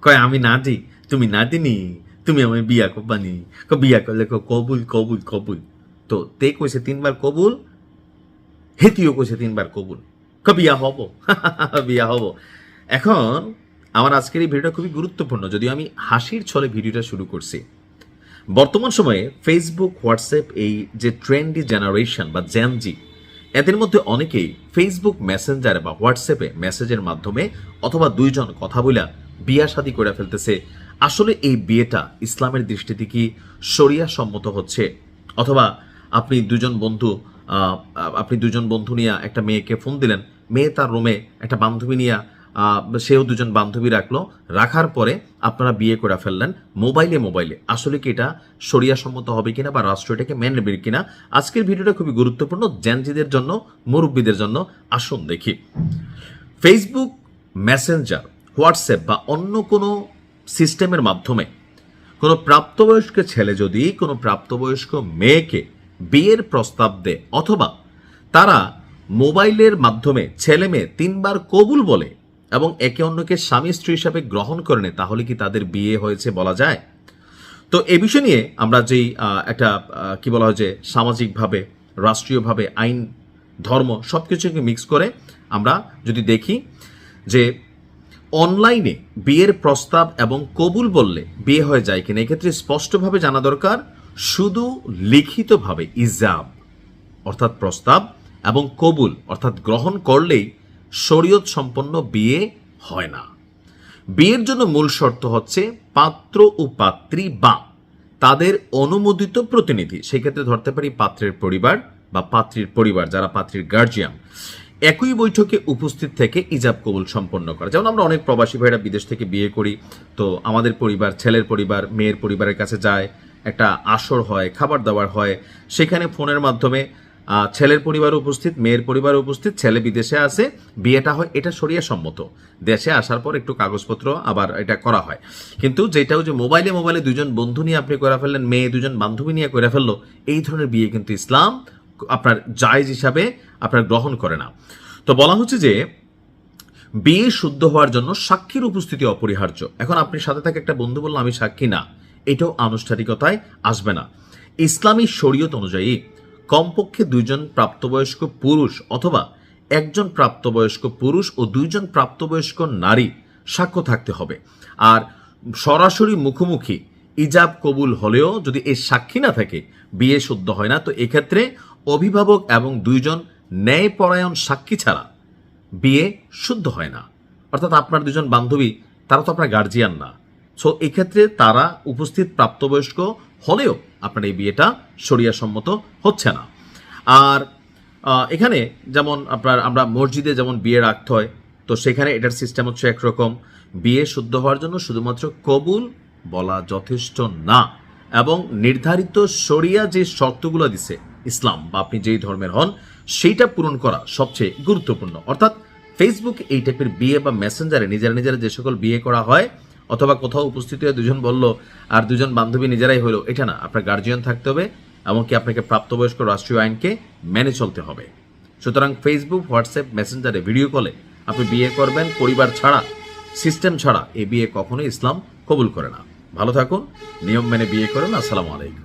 কয় আমি নাতি, তুমি নাতিনি, তুমি আমি বিয়া করবানি, বিয়া করলে কবুল কবুল কবুল। তো তে কইছে 3 বার কবুল, হেতিও কইছে 3 বার কবুল, বিয়া হব বিয়া হব। এখন আমার আজকের এই ভিডিওটা খুবই গুরুত্বপূর্ণ, যদিও আমি হাসির ছলে ভিডিওটা শুরু করছি। বর্তমান সময়ে ফেসবুক, হোয়াটসঅ্যাপ, এই যে ট্রেন্ডি জেনারেশন বা জেনজি, এদের মধ্যে অনেকেই ফেসবুক মেসেঞ্জারে বা হোয়াটসঅ্যাপে মেসেজের মাধ্যমে অথবা দুইজন কথা বইলা বিয়া শাদী করে ফেলতেছে। আসলে এই বিয়েটা ইসলামের দৃষ্টিতে কি শরিয়া সম্মত হচ্ছে? অথবা আপনি দুজন বন্ধু নিয়ে একটা মেয়েকে ফোন দিলেন, মেয়ে তার রুমে একটা বান্ধবী নিয়ে সেও দুজন বান্ধবী রাখলো, রাখার পরে আপনারা বিয়ে করে ফেললেন মোবাইলে। আসলে কি এটা শরিয়া সম্মত হবে কিনা বা রাষ্ট্র এটাকে মেনে নেবে কিনা? আজকের ভিডিওটা খুবই গুরুত্বপূর্ণ জেনজিদের জন্য, মুরব্বীদের জন্য। আসুন দেখি। ফেসবুক, মেসেঞ্জার, হোয়াটসঅ্যাপ বা অন্য কোনো সিস্টেমের মাধ্যমে কোনো প্রাপ্তবয়স্ক ছেলে যদি কোনো প্রাপ্তবয়স্ক মেয়েকে বিয়ের প্রস্তাব দেয়, অথবা তারা মোবাইলের মাধ্যমে ছেলে মেয়ে 3 বার কবুল বলে এবং একে অন্যকে স্বামী স্ত্রী হিসাবে গ্রহণ করে নেয়, তাহলে কি তাদের বিয়ে হয়েছে বলা যায়? তো এ বিষয় নিয়ে আমরা যেই একটা কি বলা হয় যে সামাজিকভাবে, রাষ্ট্রীয়ভাবে, আইন, ধর্ম সব কিছুকে মিক্স করে আমরা যদি দেখি যে অনলাইনে বিয়ের প্রস্তাব এবং কবুল বললে বিয়ে হয়ে যায় কিনা, এক্ষেত্রে স্পষ্টভাবে জানা দরকার শুধু লিখিতভাবে ইজাব অর্থাৎ প্রস্তাব এবং কবুল অর্থাৎ গ্রহণ করলেই শরীয়ত সম্পন্ন বিয়ে হয় না। বিয়ের জন্য মূল শর্ত হচ্ছে পাত্র ও পাত্রী বা তাদের অনুমোদিত প্রতিনিধি, সেক্ষেত্রে ধরতে পারি পাত্রের পরিবার বা পাত্রীর পরিবার, যারা পাত্রীর গার্জিয়ান, একই বৈঠকে উপস্থিত থেকে ইজাব কবুল সম্পন্ন করা। যেমন আমরা অনেক প্রবাসী ভাইরা বিদেশ থেকে বিয়ে করি, তো আমাদের পরিবার, ছেলের পরিবার মেয়ের পরিবারের কাছে যায়, একটা আসর হয়, খাবার দাবার হয়, সেখানে ফোনের মাধ্যমে ছেলের পরিবার উপস্থিত, মেয়ের পরিবার উপস্থিত, ছেলে বিদেশে আসে, বিয়েটা হয়, এটা শরিয়া সম্মত। দেশে আসার পর একটু কাগজপত্র আবার এটা করা হয়। কিন্তু যেটাও যে মোবাইলে দুজন বন্ধু নিয়ে আপনি করে ফেললেন, মেয়ে দুজন বান্ধবী নিয়ে করে ফেললো, এই ধরনের বিয়ে কিন্তু ইসলাম আপনার জায়েজ হিসাবে আপনার গ্রহণ করে না। তো বলা হচ্ছে যে বিয়ে শুদ্ধ হওয়ার জন্য সাক্ষীর উপস্থিতি অপরিহার্য। এখন আপনি সাথে থাকে একটা বন্ধু বলল আমি সাক্ষী না, এটাও আনুষ্ঠানিকতায় আসবে না। ইসলামী শরীয়ত অনুযায়ী কমপক্ষে 2জন প্রাপ্তবয়স্ক পুরুষ অথবা 1জন প্রাপ্তবয়স্ক পুরুষ ও 2জন প্রাপ্তবয়স্ক নারী সাক্ষ্য থাকতে হবে। আর সরাসরি মুখোমুখি ইজাব কবুল হলেও যদি এই সাক্ষী না থাকে বিয়ে শুদ্ধ হয় না। তো এক্ষেত্রে অভিভাবক এবং 2জন ন্যায়পরায়ণ সাক্ষী ছাড়া বিয়ে শুদ্ধ হয় না। অর্থাৎ আপনার 2জন বান্ধবী, তারা তো আপনার গার্জিয়ান না, সো এক্ষেত্রে তারা উপস্থিত প্রাপ্তবয়স্ক হলেও আপনার এই বিয়েটা শরিয়া সম্মত হচ্ছে না। আর এখানে যেমন আমরা মসজিদে যেমন বিয়ে রাখতে হয়, তো সেখানে এটার সিস্টেম হচ্ছে একরকম। বিয়ে শুদ্ধ হওয়ার জন্য শুধুমাত্র কবুল বলা যথেষ্ট না, এবং নির্ধারিত শরিয়া যে শর্তগুলো দিছে ইসলাম বা আপনি যেই ধর্মের হন সেইটা পূরণ করা সবচেয়ে গুরুত্বপূর্ণ। অর্থাৎ ফেসবুক এই টাইপের বিয়ে বা মেসেঞ্জারে নিজেরা যে সকল বিয়ে করা হয়, অথবা কোথাও উপস্থিত হয়ে 2জন বলল আর 2জন বান্ধবী নিজেরাই হলো, এটা না। আপনার গার্জিয়ান থাকতে হবে, এমনকি আপনাকে প্রাপ্তবয়স্ক রাষ্ট্রীয় আইনকে মেনে চলতে হবে। সুতরাং ফেসবুক, হোয়াটসঅ্যাপ, মেসেঞ্জারে ভিডিও কলে আপনি বিয়ে করবেন পরিবার ছাড়া, সিস্টেম ছাড়া, এই বিয়ে কখনোই ইসলাম কবুল করে না। ভালো থাকুন, নিয়ম মেনে বিয়ে করুন। আসসালামু আলাইকুম।